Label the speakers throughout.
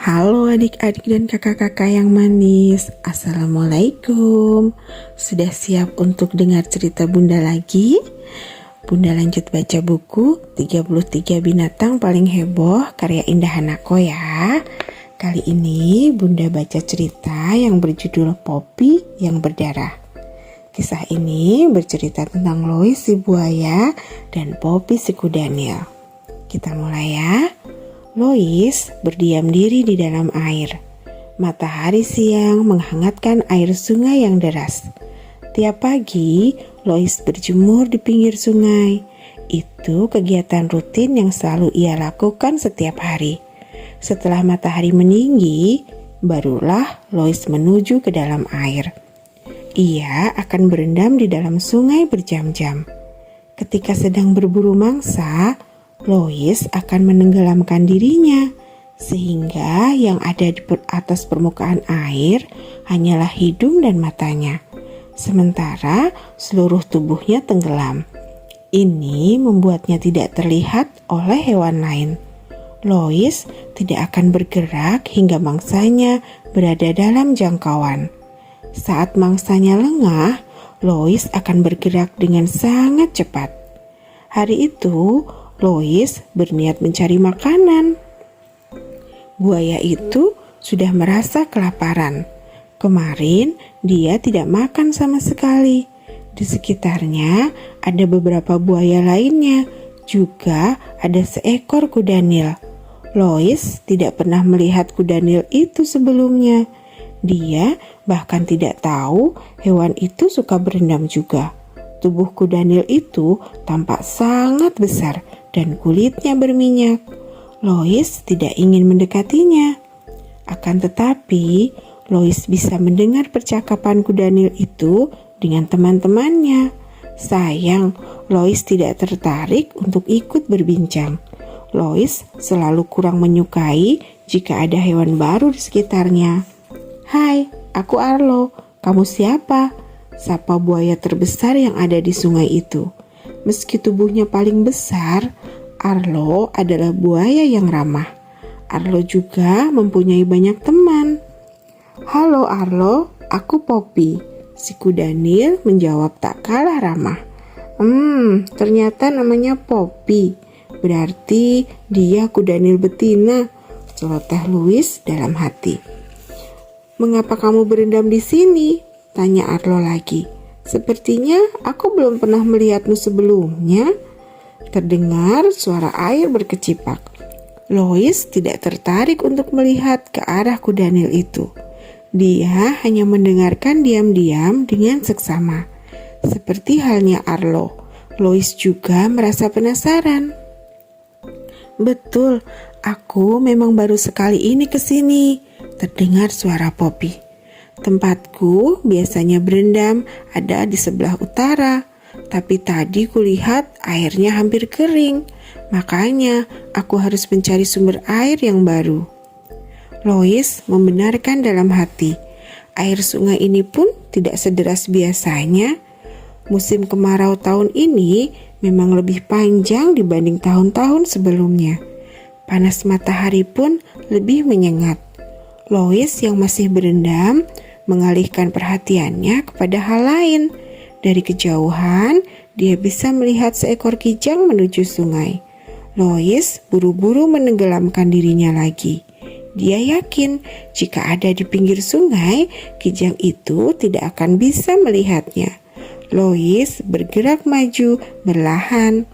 Speaker 1: Halo adik-adik dan kakak-kakak yang manis. Assalamualaikum. Sudah siap untuk dengar cerita Bunda lagi? Bunda lanjut baca buku 33 Binatang Paling Heboh karya Indah Hanako ya. Kali ini Bunda baca cerita yang berjudul Poppy yang Berdarah. Kisah ini bercerita tentang Lois si buaya dan Poppy si kudanil. Kita mulai ya. Lois berdiam diri di dalam air. Matahari siang menghangatkan air sungai yang deras. Tiap pagi, Lois berjemur di pinggir sungai. Itu kegiatan rutin yang selalu ia lakukan setiap hari. Setelah matahari meninggi, barulah Lois menuju ke dalam air. Ia akan berendam di dalam sungai berjam-jam. Ketika sedang berburu mangsa, Lois akan menenggelamkan dirinya, sehingga yang ada di atas permukaan air hanyalah hidung dan matanya. Sementara seluruh tubuhnya tenggelam. Ini membuatnya tidak terlihat oleh hewan lain. Lois tidak akan bergerak hingga mangsanya berada dalam jangkauan. Saat mangsanya lengah, Lois akan bergerak dengan sangat cepat. Hari itu, Lois berniat mencari makanan. Buaya itu sudah merasa kelaparan. Kemarin dia tidak makan sama sekali. Di sekitarnya ada beberapa buaya lainnya. Juga ada seekor kudanil. Lois tidak pernah melihat kudanil itu sebelumnya. Dia bahkan tidak tahu hewan itu suka berendam juga. Tubuh kudanil itu tampak sangat besar dan kulitnya berminyak. Lois tidak ingin mendekatinya. Akan tetapi, Lois bisa mendengar percakapan kudanil itu dengan teman-temannya. Sayang, Lois tidak tertarik untuk ikut berbincang. Lois selalu kurang menyukai jika ada hewan baru di sekitarnya. "Hai, aku Arlo. Kamu siapa?" sapa buaya terbesar yang ada di sungai itu. Meski tubuhnya paling besar, Arlo adalah buaya yang ramah. Arlo juga mempunyai banyak teman. "Halo Arlo, aku Poppy," si kudanil menjawab tak kalah ramah. Ternyata namanya Poppy. Berarti dia kudanil betina," celoteh Louis dalam hati. "Mengapa kamu berendam di sini?" tanya Arlo lagi. "Sepertinya aku belum pernah melihatmu sebelumnya." Terdengar suara air berkecipak. Lois tidak tertarik untuk melihat ke arah kudanil itu. Dia hanya mendengarkan diam-diam dengan seksama. Seperti halnya Arlo, Lois juga merasa penasaran. "Betul, aku memang baru sekali ini ke sini," terdengar suara Poppy. "Tempatku biasanya berendam ada di sebelah utara, tapi tadi kulihat airnya hampir kering, makanya aku harus mencari sumber air yang baru." Lois membenarkan dalam hati. Air sungai ini pun tidak sederas biasanya. Musim kemarau tahun ini memang lebih panjang dibanding tahun-tahun sebelumnya. Panas matahari pun lebih menyengat. Lois yang masih berendam mengalihkan perhatiannya kepada hal lain. Dari kejauhan, dia bisa melihat seekor kijang menuju sungai. Lois buru-buru menenggelamkan dirinya lagi. Dia yakin jika ada di pinggir sungai, kijang itu tidak akan bisa melihatnya. Lois bergerak maju perlahan.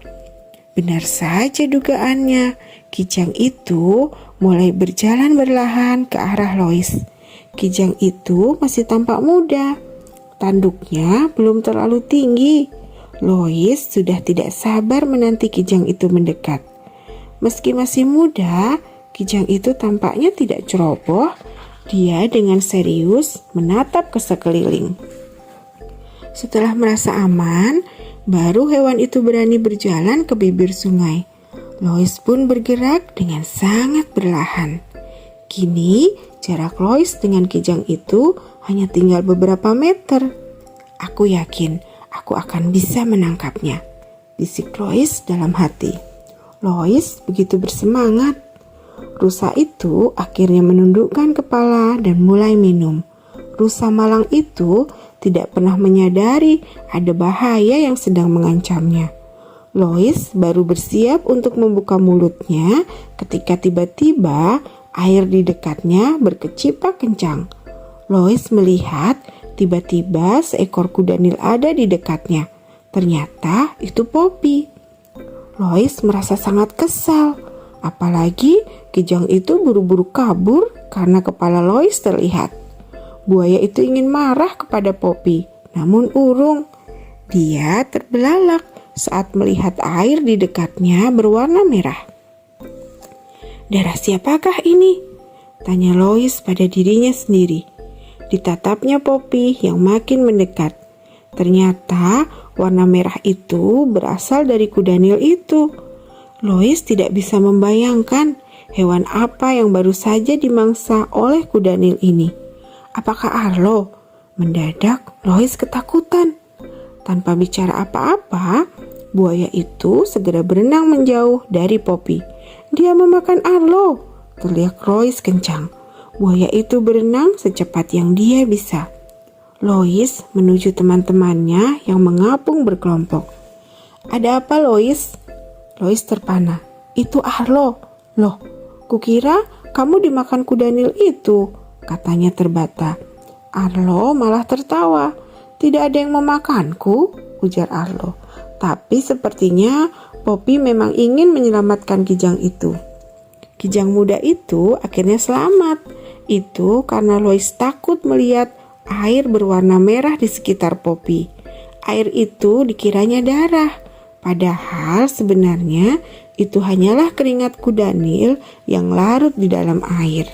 Speaker 1: Benar saja dugaannya, kijang itu mulai berjalan perlahan ke arah Lois. Kijang itu masih tampak muda. Tanduknya belum terlalu tinggi. Lois sudah tidak sabar menanti kijang itu mendekat. Meski masih muda, kijang itu tampaknya tidak ceroboh. Dia dengan serius menatap ke sekeliling. Setelah merasa aman, baru hewan itu berani berjalan ke bibir sungai. Lois pun bergerak dengan sangat perlahan. Kini, jarak Lois dengan kijang itu hanya tinggal beberapa meter. "Aku yakin aku akan bisa menangkapnya," bisik Lois dalam hati. Lois begitu bersemangat. Rusa itu akhirnya menundukkan kepala dan mulai minum. Rusa malang itu tidak pernah menyadari ada bahaya yang sedang mengancamnya. Lois baru bersiap untuk membuka mulutnya ketika tiba-tiba air di dekatnya berkecipak kencang. Lois melihat tiba-tiba seekor kuda Nil ada di dekatnya. Ternyata itu Poppy. Lois merasa sangat kesal. Apalagi Kijang itu buru-buru kabur karena kepala Lois terlihat. Buaya itu ingin marah kepada Poppy, namun urung. Dia terbelalak saat melihat air di dekatnya berwarna merah. "Darah siapakah ini?" tanya Lois pada dirinya sendiri. Ditatapnya Poppy yang makin mendekat. Ternyata warna merah itu berasal dari kuda Nil itu. Lois tidak bisa membayangkan hewan apa yang baru saja dimangsa oleh kuda Nil ini. Apakah Arlo? Mendadak Lois ketakutan. Tanpa bicara apa-apa, buaya itu segera berenang menjauh dari Poppy. "Dia memakan Arlo!" teriak Lois kencang. Buaya itu berenang secepat yang dia bisa. Lois menuju teman-temannya yang mengapung berkelompok. "Ada apa, Lois?" Lois terpana. "Itu Arlo." "Loh, kukira kamu dimakan kuda Nil itu," katanya terbata. Arlo malah tertawa. "Tidak ada yang memakanku," ujar Arlo. "Tapi sepertinya Poppy memang ingin menyelamatkan Kijang itu." Kijang muda itu akhirnya selamat. Itu karena Lois takut melihat air berwarna merah di sekitar Poppy. Air itu dikiranya darah. Padahal sebenarnya itu hanyalah keringat kuda Nil yang larut di dalam air.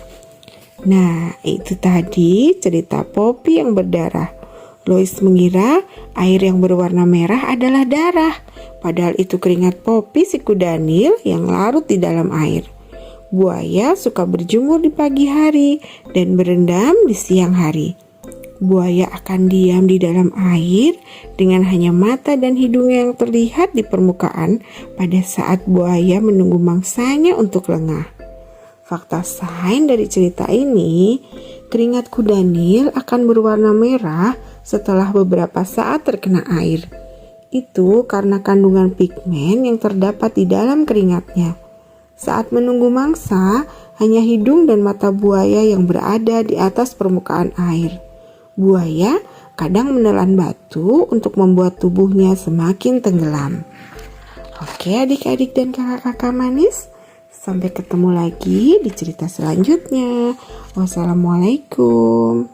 Speaker 1: Nah, itu tadi cerita Poppy yang berdarah. Lois mengira air yang berwarna merah adalah darah. Padahal itu keringat Poppy si kuda Nil yang larut di dalam air. Buaya suka berjemur di pagi hari dan berendam di siang hari. Buaya akan diam di dalam air dengan hanya mata dan hidung yang terlihat di permukaan pada saat buaya menunggu mangsanya untuk lengah. Fakta lain dari cerita ini, keringat kuda Nil akan berwarna merah setelah beberapa saat terkena air. Itu karena kandungan pigmen yang terdapat di dalam keringatnya. Saat menunggu mangsa, hanya hidung dan mata buaya yang berada di atas permukaan air. Buaya kadang menelan batu untuk membuat tubuhnya semakin tenggelam. Oke adik-adik dan kakak-kakak manis, sampai ketemu lagi di cerita selanjutnya. Wassalamualaikum.